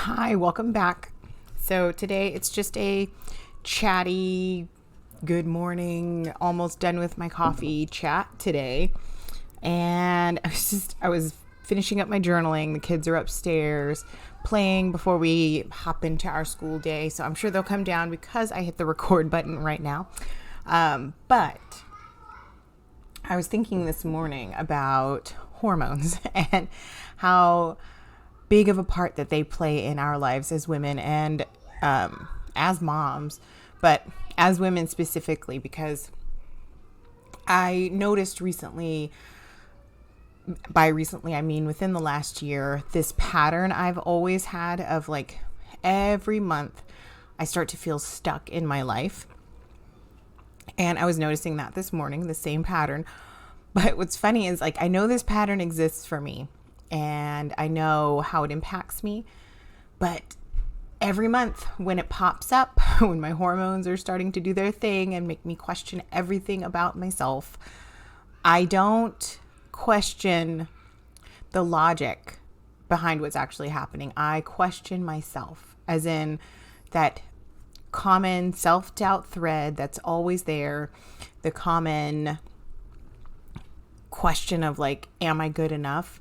Hi, welcome back. So today it's just a chatty, good morning, almost done with my coffee chat today. And I was finishing up my journaling. The kids are upstairs playing before we hop into our school day. So I'm sure they'll come down because I hit the record button right now. But I was thinking this morning about hormones and how big of a part that they play in our lives as women and as moms, but as women specifically, because I noticed recently, by recently I mean within the last year, this pattern I've always had of like every month I start to feel stuck in my life. And I was noticing that this morning, the same pattern. But what's funny is like I know this pattern exists for me and I know how it impacts me, but every month when it pops up, when my hormones are starting to do their thing and make me question everything about myself, I don't question the logic behind what's actually happening. I question myself, as in that common self-doubt thread that's always there, the common question of like, am I good enough?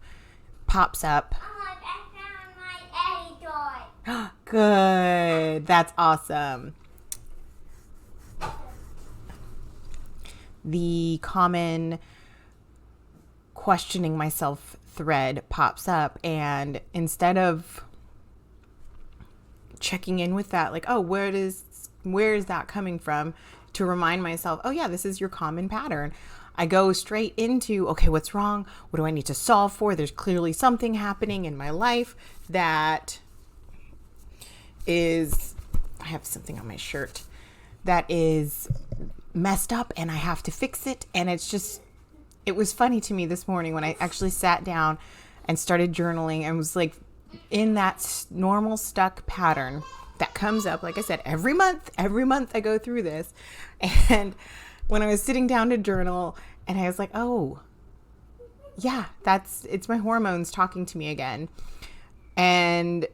Pops up. Oh, I found my Eddie toy. Good. That's awesome. The common questioning myself thread pops up, and instead of checking in with that, like, oh, where is that coming from, to remind myself, oh yeah, this is your common pattern, I go straight into, okay, what's wrong? What do I need to solve for? There's clearly something happening in my life that is, I have something on my shirt that is messed up and I have to fix it. And it was funny to me this morning when I actually sat down and started journaling and was like in that normal stuck pattern that comes up. Like I said, every month I go through this. And when I was sitting down to journal and I was like, oh yeah, it's my hormones talking to me again. And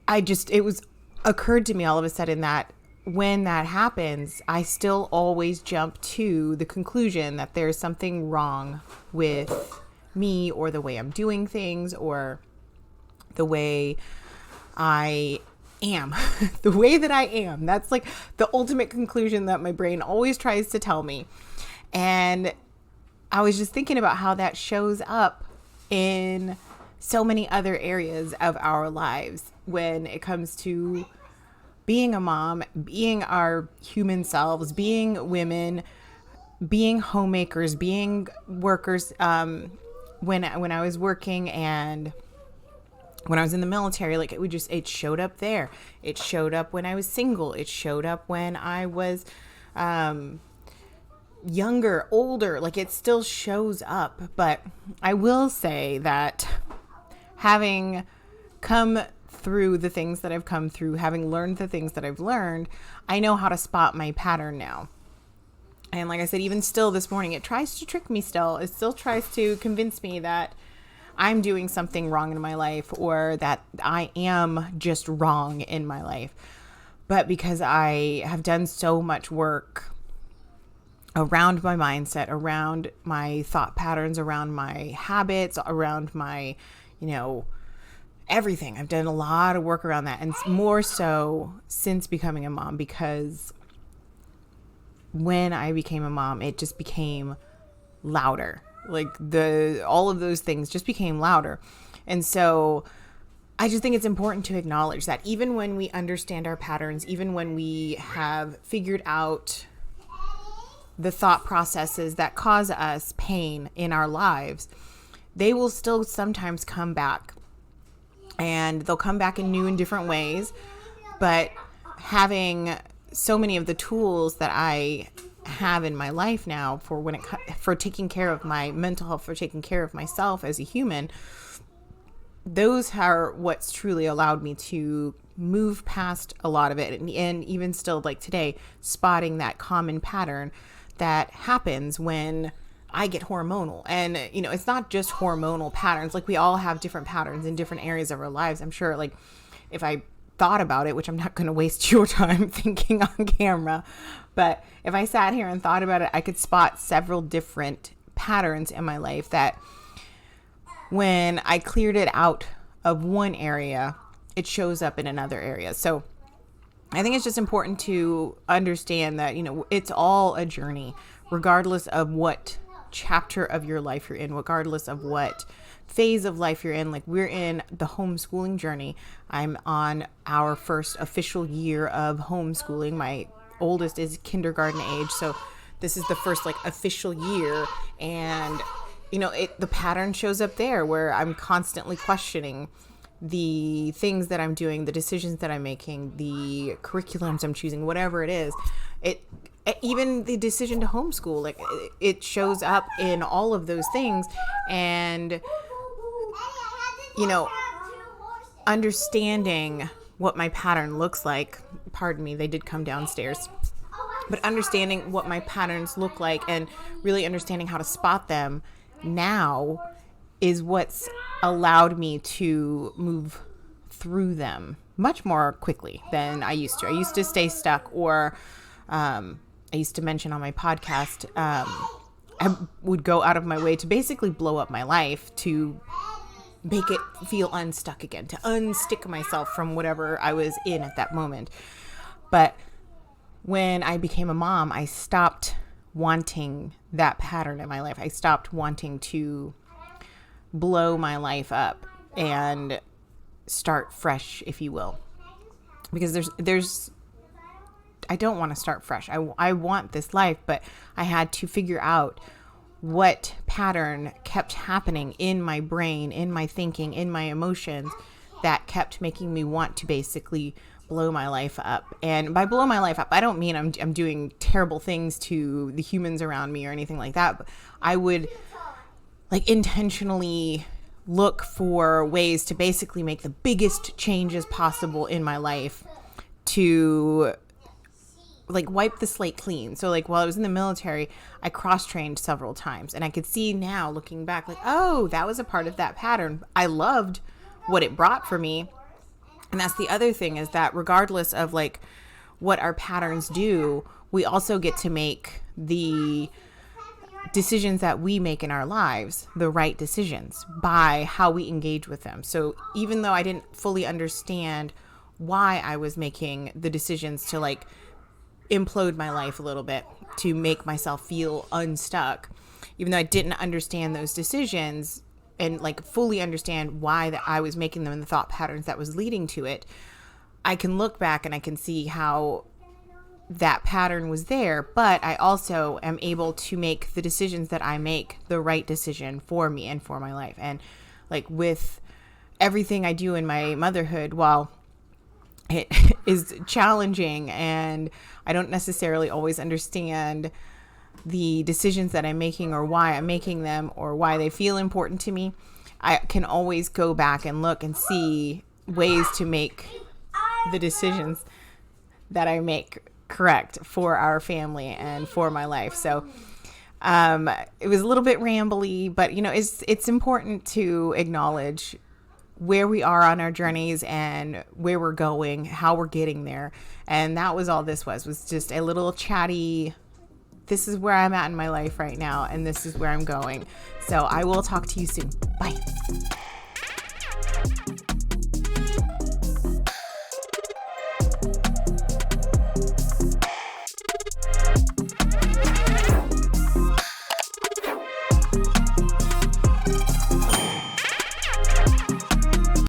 it was occurred to me all of a sudden that when that happens, I still always jump to the conclusion that there's something wrong with me or the way I'm doing things or the way I am, the way that I am. That's like the ultimate conclusion that my brain always tries to tell me. And I was just thinking about how that shows up in so many other areas of our lives when it comes to being a mom, being our human selves, being women, being homemakers, being workers. When I was working and when I was in the military, like it showed up there. It showed up when I was single. It showed up when I was younger, older. Like it still shows up. But I will say that having come through the things that I've come through, having learned the things that I've learned, I know how to spot my pattern now. And like I said, even still this morning, it tries to trick me still. It still tries to convince me that I'm doing something wrong in my life or that I am just wrong in my life. But because I have done so much work around my mindset, around my thought patterns, around my habits, around my, everything. I've done a lot of work around that, and more so since becoming a mom, because when I became a mom, it just became louder. Like all of those things just became louder. And so I just think it's important to acknowledge that even when we understand our patterns, even when we have figured out the thought processes that cause us pain in our lives, they will still sometimes come back. And they'll come back in new and different ways. But having so many of the tools that I have in my life now for taking care of my mental health, for taking care of myself as a human, those are what's truly allowed me to move past a lot of it. And even still, like today, spotting that common pattern that happens when I get hormonal. And, it's not just hormonal patterns. Like, we all have different patterns in different areas of our lives. I'm sure, like, if I thought about it, which I'm not going to waste your time thinking on camera, but if I sat here and thought about it, I could spot several different patterns in my life that when I cleared it out of one area, it shows up in another area. So I think it's just important to understand that, it's all a journey, regardless of what chapter of your life you're in, regardless of what phase of life you're in. Like, we're in the homeschooling journey. I'm on our first official year of homeschooling. My oldest is kindergarten age. So this is the first official year. And, the pattern shows up there where I'm constantly questioning the things that I'm doing, the decisions that I'm making, the curriculums I'm choosing, whatever it is. Even the decision to homeschool, it shows up in all of those things. And, understanding what my pattern looks like, pardon me, they did come downstairs, but understanding what my patterns look like and really understanding how to spot them now is what's allowed me to move through them much more quickly than I used to. I used to stay stuck, or I used to mention on my podcast, I would go out of my way to basically blow up my life to make it feel unstuck again, to unstick myself from whatever I was in at that moment. But when I became a mom, I stopped wanting that pattern in my life. I stopped wanting to blow my life up and start fresh, if you will, because there's I don't want to start fresh. I want this life, but I had to figure out what pattern kept happening in my brain, in my thinking, in my emotions that kept making me want to basically blow my life up. And by blow my life up, I don't mean I'm doing terrible things to the humans around me or anything like that. But I would intentionally look for ways to basically make the biggest changes possible in my life to wipe the slate clean. So while I was in the military, I cross-trained several times, and I could see now looking back, oh, that was a part of that pattern. I loved what it brought for me. And that's the other thing, is that regardless of what our patterns do, we also get to make the decisions that we make in our lives the right decisions by how we engage with them. So even though I didn't fully understand why I was making the decisions to implode my life a little bit to make myself feel unstuck, even though I didn't understand those decisions and fully understand why that I was making them and the thought patterns that was leading to it, I can look back and I can see how that pattern was there. But I also am able to make the decisions that I make the right decision for me and for my life. And with everything I do in my motherhood, while it is challenging and I don't necessarily always understand the decisions that I'm making or why I'm making them or why they feel important to me, I can always go back and look and see ways to make the decisions that I make correct for our family and for my life. So it was a little bit rambly, but it's important to acknowledge where we are on our journeys and where we're going, how we're getting there. And that was all this was just a little chatty, this is where I'm at in my life right now, and this is where I'm going. So I will talk to you soon. Bye.